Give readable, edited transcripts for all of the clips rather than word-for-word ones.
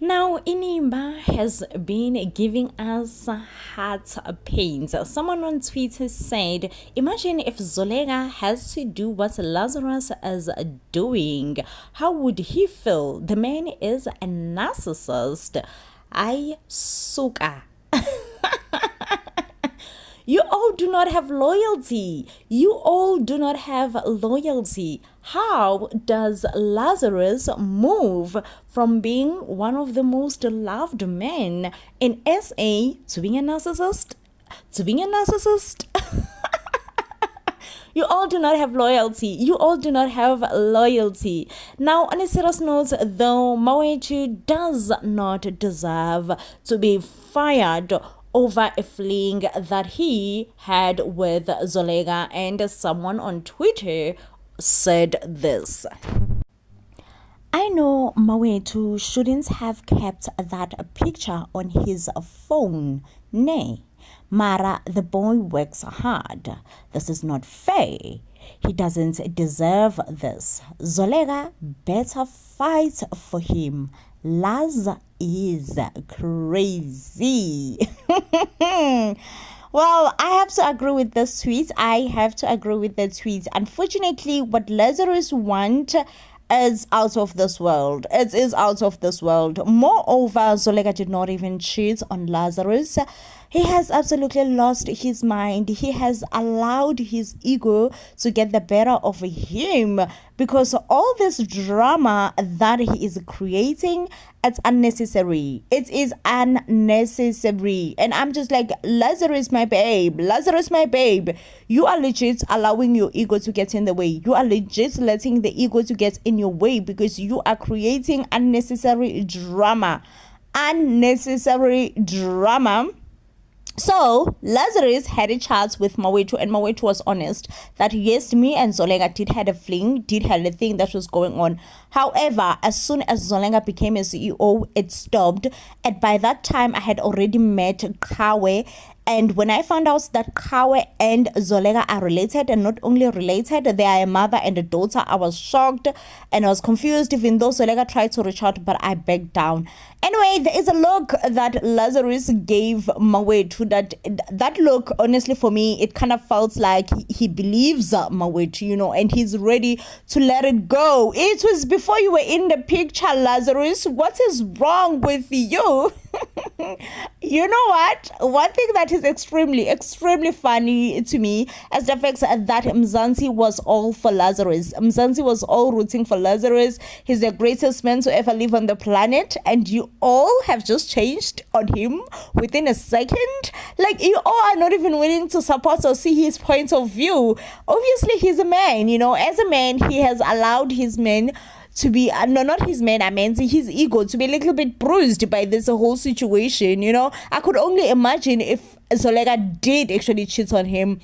Now, Inimba has been giving us heart pains. Someone on Twitter said, imagine if Zolega has to do what Lazarus is doing. How would he feel? The man is a narcissist. I suka. You all do not have loyalty. You all do not have loyalty. How does Lazarus move from being one of the most loved men in SA to being a narcissist? To being a narcissist? You all do not have loyalty. You all do not have loyalty. Now, on a serious note, though, Mawetu does not deserve to be fired over a fling that he had with Zolega, and someone on Twitter said this. I know Mawetu shouldn't have kept that picture on his phone, nay. Mara, the boy works hard. This is not fair. He doesn't deserve this. Zolega better fight for him. Laz is crazy. Well, I have to agree with this tweet. Unfortunately, what Lazarus wants is out of this world. It is out of this world. Moreover, Zolega did not even cheat on Lazarus. He has absolutely lost his mind. He has allowed his ego to get the better of him, because all this drama that he is creating, it's unnecessary. It is unnecessary. And I'm just like, Lazarus, my babe. Lazarus, my babe. You are legit allowing your ego to get in the way. You are legit letting the ego to get in your way, because you are creating unnecessary drama. Unnecessary drama. So, Lazarus had a chat with Mawetu, and Mawetu was honest that yes, me and Zolega did have a thing that was going on. However, as soon as Zolega became a CEO, it stopped. And by that time, I had already met Kawe. And when I found out that Kawe and Zolega are related, and not only related, they are a mother and a daughter, I was shocked and I was confused, even though Zolega tried to reach out, but I backed down. Anyway, there is a look that Lazarus gave Mawetu. That look, honestly, for me, it kind of felt like he believes Mawetu, and he's ready to let it go. It was before you were in the picture, Lazarus. What is wrong with you? You know what? One thing that is extremely funny to me is the fact that Mzansi was all for Lazarus. Mzansi was all rooting for Lazarus. He's the greatest man to ever live on the planet, and you all have just changed on him within a second. Like, you all are not even willing to support or see his point of view. Obviously, he's a man, as a man, he has allowed his men to be, no, not his man, I mean his ego to be a little bit bruised by this whole situation. I could only imagine if Zolega did actually cheat on him,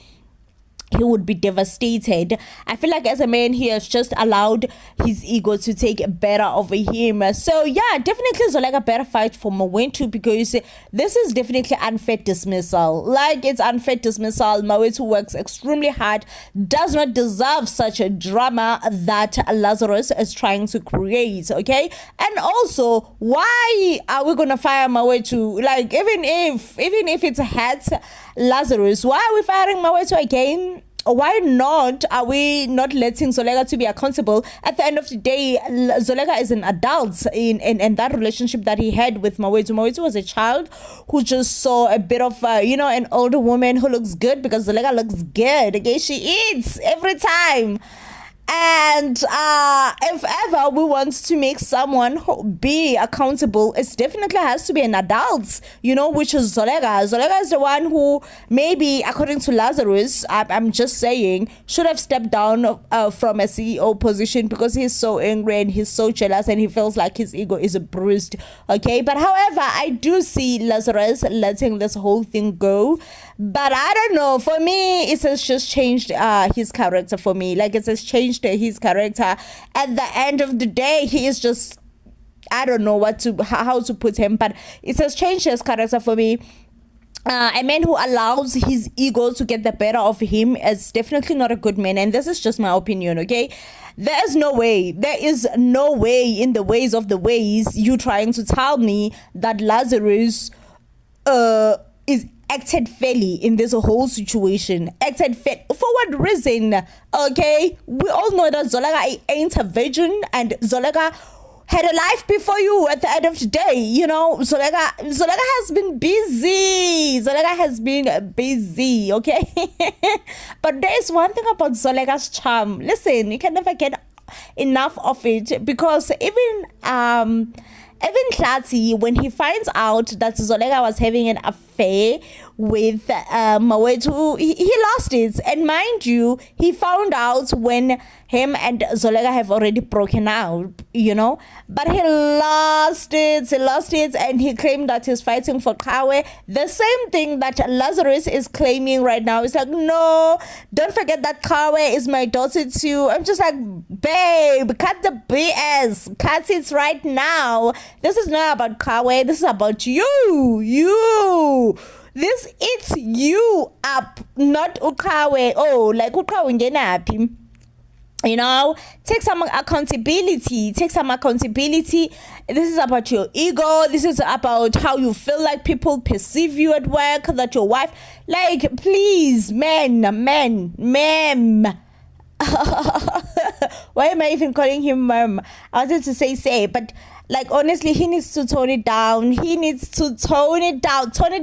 he would be devastated. I feel like as a man, he has just allowed his ego to take better over him. So yeah, definitely Zolega better fight for Mawetu, because this is definitely unfair dismissal. Like, it's unfair dismissal. Mawetu works extremely hard, does not deserve such a drama that Lazarus is trying to create, okay? And also, why are we gonna fire Mawetu? Like, even if it hurts Lazarus, why are we firing Mawetu again? Why not? Are we not letting Zolega to be accountable? At the end of the day, Zolega is an adult in that relationship that he had with Mawetu. Mawetu was a child who just saw a bit of, an older woman who looks good, because Zolega looks good. Okay, she eats every time. And if ever we want to make someone be accountable, it definitely has to be an adult, which is Zolega. Zolega is the one who, maybe according to Lazarus, I'm just saying, should have stepped down from a CEO position, because he's so angry and he's so jealous and he feels like his ego is bruised. Okay, but however, I do see Lazarus letting this whole thing go. But I don't know, for me, it has just changed his character for me. Like, it has changed his character. At the end of the day, he is just, I don't know how to put him, but it has changed his character for me. a man who allows his ego to get the better of him is definitely not a good man. And this is just my opinion, okay? There is no way in the ways of the ways you trying to tell me that Lazarus is acted fairly in this whole situation. Acted fair for what reason? Okay, we all know that Zoleka ain't a virgin, and Zoleka had a life before you at the end of the day. You know, Zoleka has been busy. Zoleka has been busy, okay? But there's one thing about Zoleka's charm. Listen, you can never get enough of it, because even Klati, when he finds out that Zoleka was having an affair with Mawetu, he lost it. And mind you, he found out when him and Zoleka have already broken out, you know. But he lost it, and he claimed that he's fighting for Kawe. The same thing that Lazarus is claiming right now. It's like, no, don't forget that Kawe is my daughter too. I'm just like, babe, cut the BS. Cut it right now. This is not about Kawe. This is about you. This eats you up, not Ukawe. Oh, like Ukawe ngenapi. You know, take some accountability. This is about your ego. This is about how you feel like people perceive you at work, that your wife, like, please, ma'am. Why am I even calling him ma'am? I wanted to say, but like, honestly, he needs to tone it down. Tone it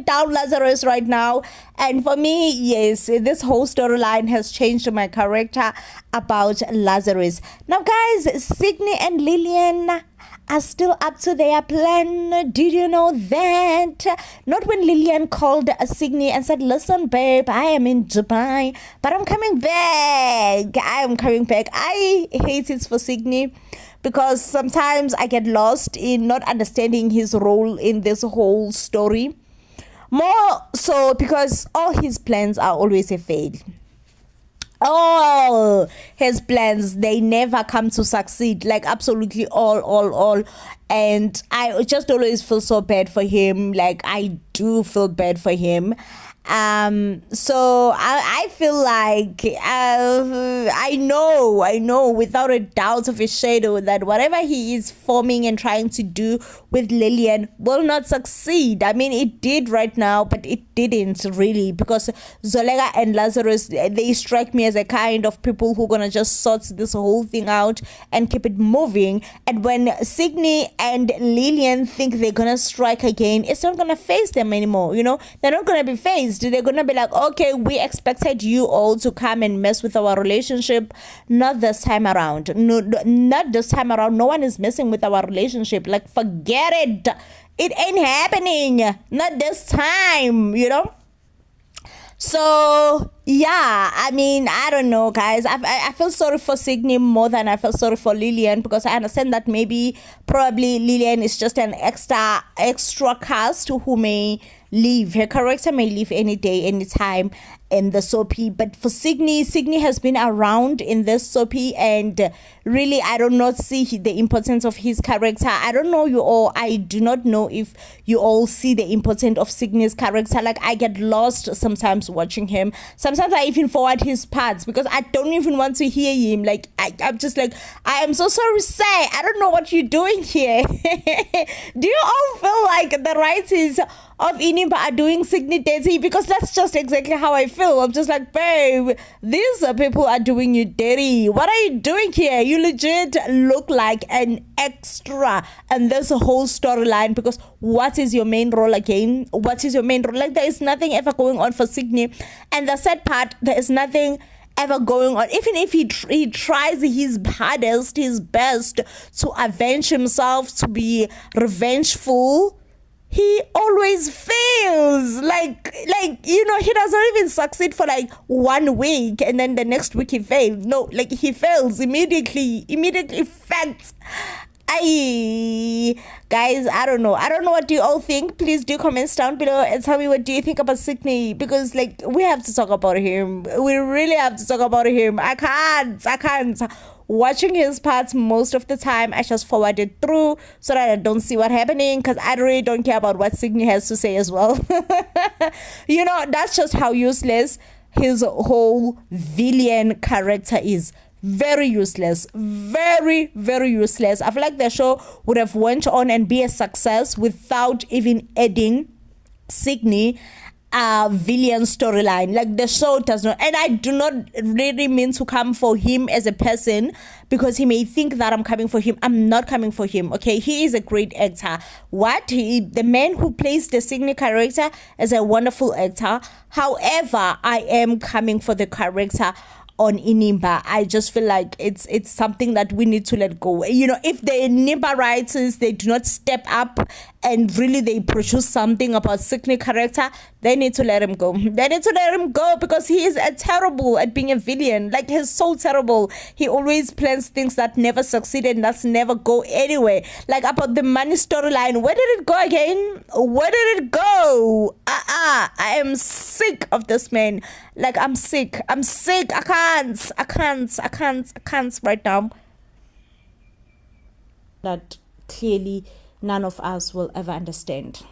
down, Lazarus, right now. And for me, yes, this whole storyline has changed my character about Lazarus. Now, guys, Sydney and Lillian are still up to their plan. Did you know that? Not when Lillian called Sydney and said, listen, babe, I am in Dubai, but I'm coming back. I hate it for Sydney, because sometimes I get lost in not understanding his role in this whole story. More so because all his plans are always a fail. All his plans, they never come to succeed. Like, absolutely all. And I just always feel so bad for him. Like, I do feel bad for him. So I feel like I know without a doubt of a shadow that whatever he is forming and trying to do with Lillian will not succeed. I mean, it did right now, but it didn't really, because Zoleka and Lazarus, they strike me as a kind of people who are gonna just sort this whole thing out and keep it moving. And when Sydney and Lillian think they're gonna strike again, it's not gonna face them anymore. You know, they're not gonna be faced. They're gonna be like, okay, we expected you all to come and mess with our relationship. Not this time around. No, not this time around. No one is messing with our relationship. Like, forget it. It ain't happening. Not this time, you know? So yeah, I mean, I don't know, guys. I feel sorry for Sydney more than I feel sorry for Lillian, because I understand that probably Lillian is just an extra cast who may leave. Her character may leave any day, any time in the soapy. But for Sydney has been around in this soapy, and really, I do not see the importance of his character. I don't know you all. I do not know if you all see the importance of Sydney's character. Like, I get lost sometimes watching him. Sometimes I even forward his parts because I don't even want to hear him. Like, I'm just like, I am so sorry, say, I don't know what you're doing here. Do you all feel like the writers of Inimba are doing Sydney dirty? Because that's just exactly how I feel. I'm just like, babe, these people are doing you dirty. What are you doing here? You legit look like an extra and this whole storyline, because what is your main role again? What is your main role? Like, there is nothing ever going on for Sydney, and the sad part, there is nothing ever going on. Even if he tries his hardest, his best to avenge himself, to be revengeful, he always fails. Like, you know, he doesn't even succeed for like 1 week, and then the next week he fails. No, like, he fails immediately. Facts. Guys, I don't know what do you all think. Please do comments down below and tell me, what do you think about Sydney? Because, like, we have to talk about him. We really have to talk about him. I can't watching his parts most of the time. I just forward it through so that I don't see what's happening, because I really don't care about what Sydney has to say as well. That's just how useless his whole villain character is. Very useless, very, very useless. I feel like the show would have went on and be a success without even adding Sydney villain storyline. Like, the show does not, and I do not really mean to come for him as a person, because he may think that I'm coming for him. I'm not coming for him. Okay, he is a great actor. The man who plays the Sydney character is a wonderful actor. However, I am coming for the character on Inimba. I just feel like it's something that we need to let go. If the Inimba writers, they do not step up and really they produce something about Sydney character, they need to let him go. They need to let him go, because he is terrible at being a villain. Like, he's so terrible. He always plans things that never succeed and that's never go anywhere. Like, about the money storyline, where did it go again? Where did it go? I am sick of this man. Like, I'm sick. I can't right now. That clearly none of us will ever understand.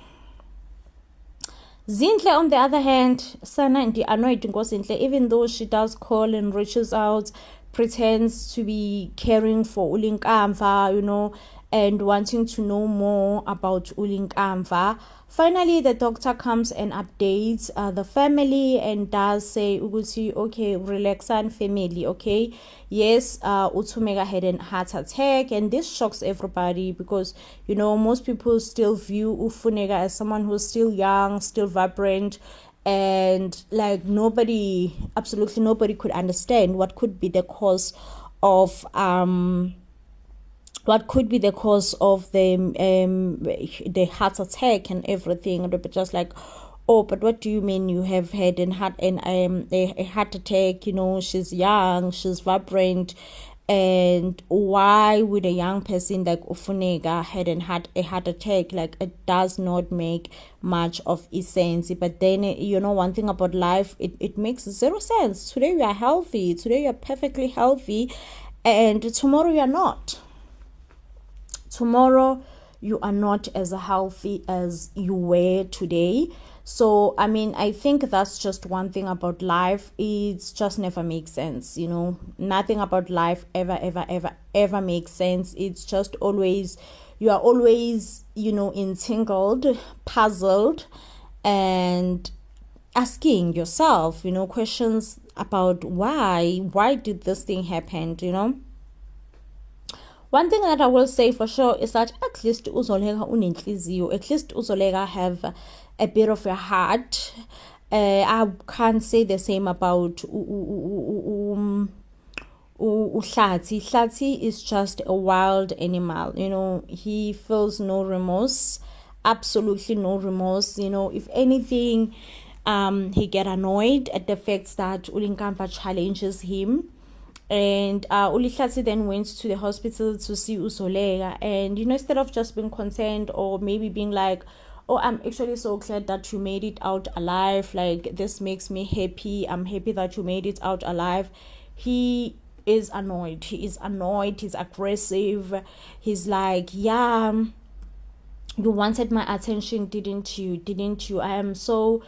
Zinhle, on the other hand, Sana and the annoyed Zinhle, even though she does call and reaches out, pretends to be caring for Ulinkamva, and wanting to know more about Ulinkamva. Finally, the doctor comes and updates the family and does say, Uguti, okay, relaxan family, okay? Yes, Utumega had a heart attack, and this shocks everybody because, most people still view Ufunega as someone who's still young, still vibrant, and like absolutely nobody could understand what could be the cause of the heart attack and everything. And they're just like, oh, but what do you mean you have had a heart attack? She's young, she's vibrant, and why would a young person like Ufunega had a heart attack? Like, it does not make much of a sense. But then, one thing about life, it makes zero sense. Today you are healthy, today you are perfectly healthy, and tomorrow you are not. Tomorrow you are not as healthy as you were today. So I think that's just one thing about life. It's just never makes sense. Nothing about life ever makes sense. It's just always, you are always entangled, puzzled, and asking yourself questions about why did this thing happen. One thing that I will say for sure is that at least uzolega unenhliziyo, at least uzolega have a bit of a heart. I can't say the same about Uhlati. Hlati is just a wild animal. He feels no remorse, absolutely no remorse. If anything, he get annoyed at the fact that Ulinkamva challenges him. And Ulihlati then went to the hospital to see Uzolega, and instead of just being concerned or maybe being like, oh, I'm actually so glad that you made it out alive, like, this makes me happy, I'm happy that you made it out alive, he is annoyed, he's aggressive, he's like, yeah, you wanted my attention, didn't you? I am so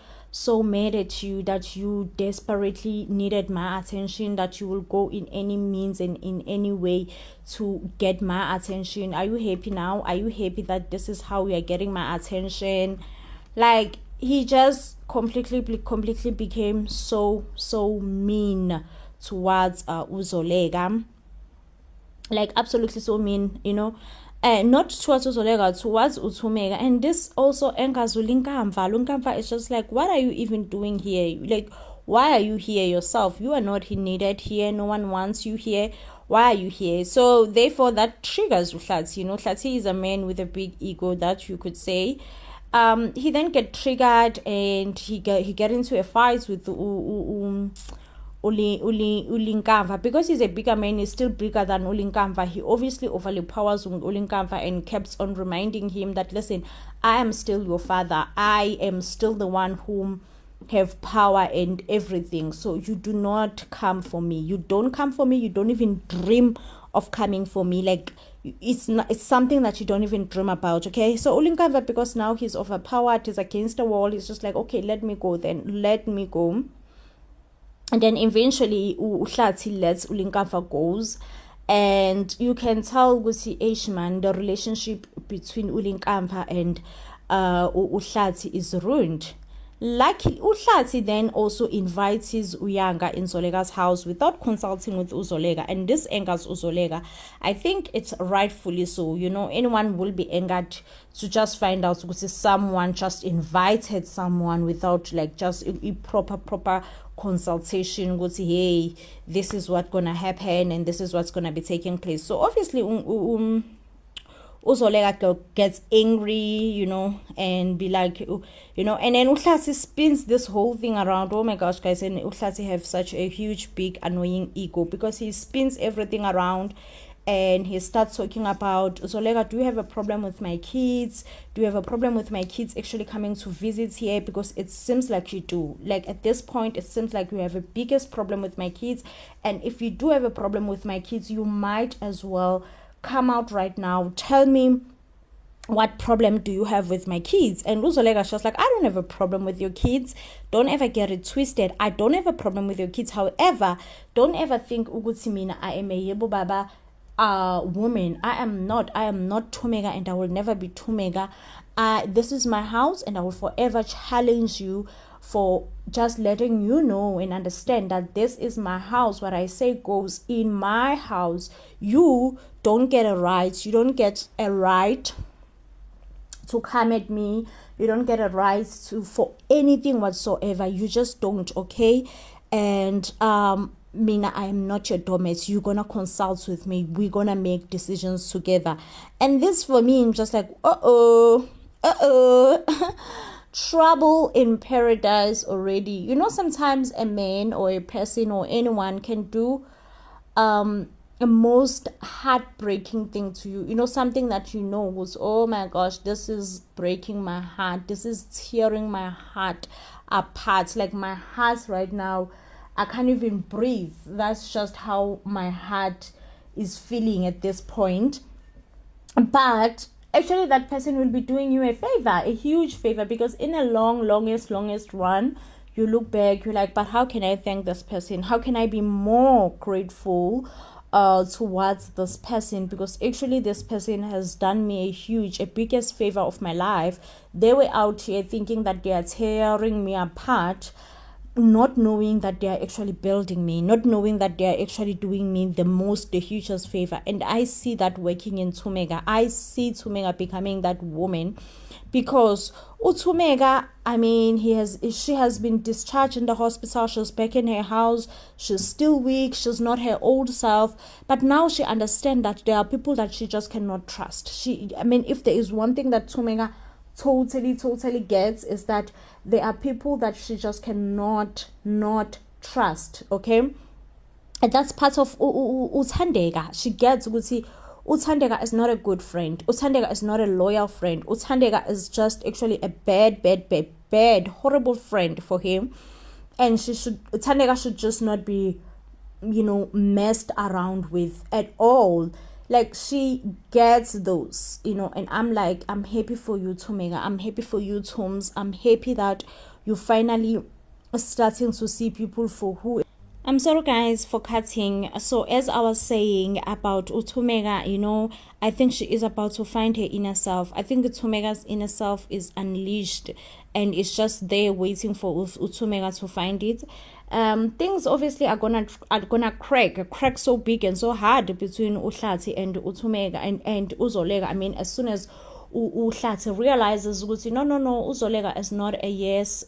mad at you that you desperately needed my attention, that you will go in any means and in any way to get my attention. Are you happy now? Are you happy that this is how you are getting my attention? Like, he just completely became so mean towards Uzolega. Like, absolutely so mean, not towards Uzolega, towards Utumega. And this also angers Ulinkamva. Ulinkamva is just like, what are you even doing here? Like, why are you here yourself? You are not needed here. No one wants you here. Why are you here? So therefore, that triggers Uhlati. Uhlati is a man with a big ego, that you could say. He then get triggered and he get into a fight with Ulinkamva. Because he's a bigger man, he's still bigger than Ulinkamva. He obviously overpowers Ulinkamva and kept on reminding him that, listen, I am still your father. I am still the one whom have power and everything. So you do not come for me. You don't come for me. You don't even dream of coming for me. Like, it's something that you don't even dream about. Okay, so ulinkava, because now he's overpowered, he's against the wall, he's just like, okay, let me go, then let me go. And then eventually uhlathi lets ulinkava goes, and you can tell ukuthi Ashman, the relationship between ulinkava and uhlathi is ruined. Luckily, uhlathi then also invites his uyanga in Zolega's house without consulting with Uzolega, and this angers Uzolega. I think it's rightfully so. You know, anyone will be angered to just find out because someone just invited someone without like just a proper consultation. Go say, hey, this is what's gonna happen and this is what's gonna be taking place. So obviously, Uzolega gets angry, you know, and be like, you know, and then Uhlasi spins this whole thing around. Oh my gosh, guys, and Uhlasi have such a huge, big, annoying ego, because he spins everything around and he starts talking about, Uzolega, do you have a problem with my kids? Do you have a problem with my kids actually coming to visit here? Because it seems like you do. Like, at this point, it seems like you have a biggest problem with my kids. And if you do have a problem with my kids, you might as well come out right now, tell me what problem do you have with my kids. And Uzolega's just like, I don't have a problem with your kids, don't ever get it twisted, I don't have a problem with your kids. However, don't ever think ukuthi mina I am a yebo baba woman. I am not Tumega, and I will never be Tumega. This is my house, and I will forever challenge you for just letting you know and understand that this is my house. What I say goes in my house. You don't get a right. You don't get a right to come at me. You don't get a right to for anything whatsoever. You just don't, okay? And Mina, I am not your doormat. You're gonna consult with me. We're gonna make decisions together. And this for me, I'm just like, trouble in paradise already. You know, sometimes a man or a person or anyone can do a most heartbreaking thing to you. You know, something that you know was, oh my gosh, this is breaking my heart, this is tearing my heart apart. Like, my heart right now, I can't even breathe. That's just how my heart is feeling at this point. But actually, that person will be doing you a favor, a huge favor, because in a longest run, you look back, you're like, but how can I thank this person? How can I be more grateful towards this person? Because actually, this person has done me a biggest favor of my life. They were out here thinking that they are tearing me apart, not knowing that they are actually building me, not knowing that they are actually doing me the hugest favor. And I see that working in Tumega. I see Tumega becoming that woman, because Utumega, I mean, she has been discharged in the hospital, she's back in her house, she's still weak, she's not her old self, but now she understands that there are people that she just cannot trust. If there is one thing that Tumega totally gets, is that there are people that she just cannot not trust, okay? And that's part of Uthandega. She gets ukuthi Uthandega is not a good friend. Uthandega is not a loyal friend. Uthandega is just actually a bad, horrible friend for him. And Uthandega should just not be, you know, messed around with at all. Like, she gets those, you know, and I'm like, I'm happy for you, Tumega. I'm happy for you, Tums. I'm happy that you finally starting to see people for who. I'm sorry, guys, for cutting. So, as I was saying about Utumega, you know, I think she is about to find her inner self. I think Utumega's inner self is unleashed, and it's just there waiting for Utumega to find it. Things obviously are gonna crack so big and so hard between Uhlati and Utumega and Uzolega. I mean, as soon as Uhlati realizes, no, Uzolega is not a yes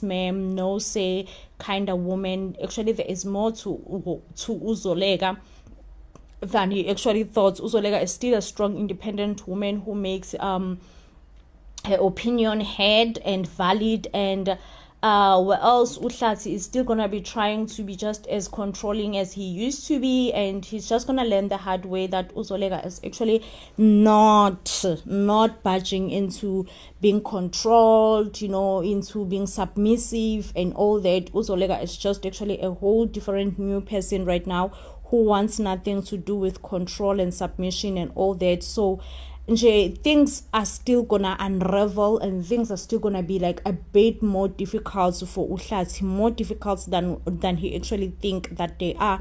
ma'am, no say kind of woman. Actually, there is more to Uzolega than he actually thought. Uzolega is still a strong, independent woman who makes her opinion heard and valid, and where else Uhlati is still gonna be trying to be just as controlling as he used to be, and he's just gonna learn the hard way that Uzolega is actually not budging into being controlled, you know, into being submissive and all that. Uzolega is just actually a whole different new person right now, who wants nothing to do with control and submission and all that. So things are still gonna unravel, and things are still gonna be like a bit more difficult for Uhlati, more difficult than he actually think that they are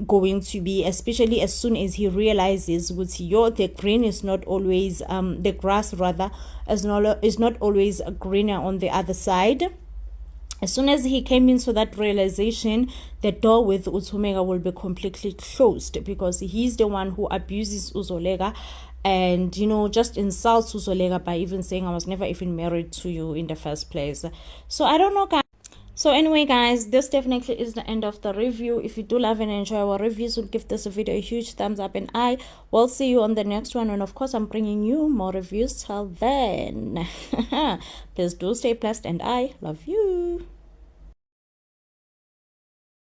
going to be, especially as soon as he realizes with the green is not always the grass rather is not always greener on the other side. As soon as he came into that realization, the door with Uthumeka will be completely closed, because he's the one who abuses Uzolega and, you know, just insults Uzolega by even saying, I was never even married to you in the first place. So I don't know, guys. So anyway, guys, this definitely is the end of the review. If you do love and enjoy our reviews, we'll give this video a huge thumbs up, and I will see you on the next one. And of course, I'm bringing you more reviews till then. Please do stay blessed, and I love you.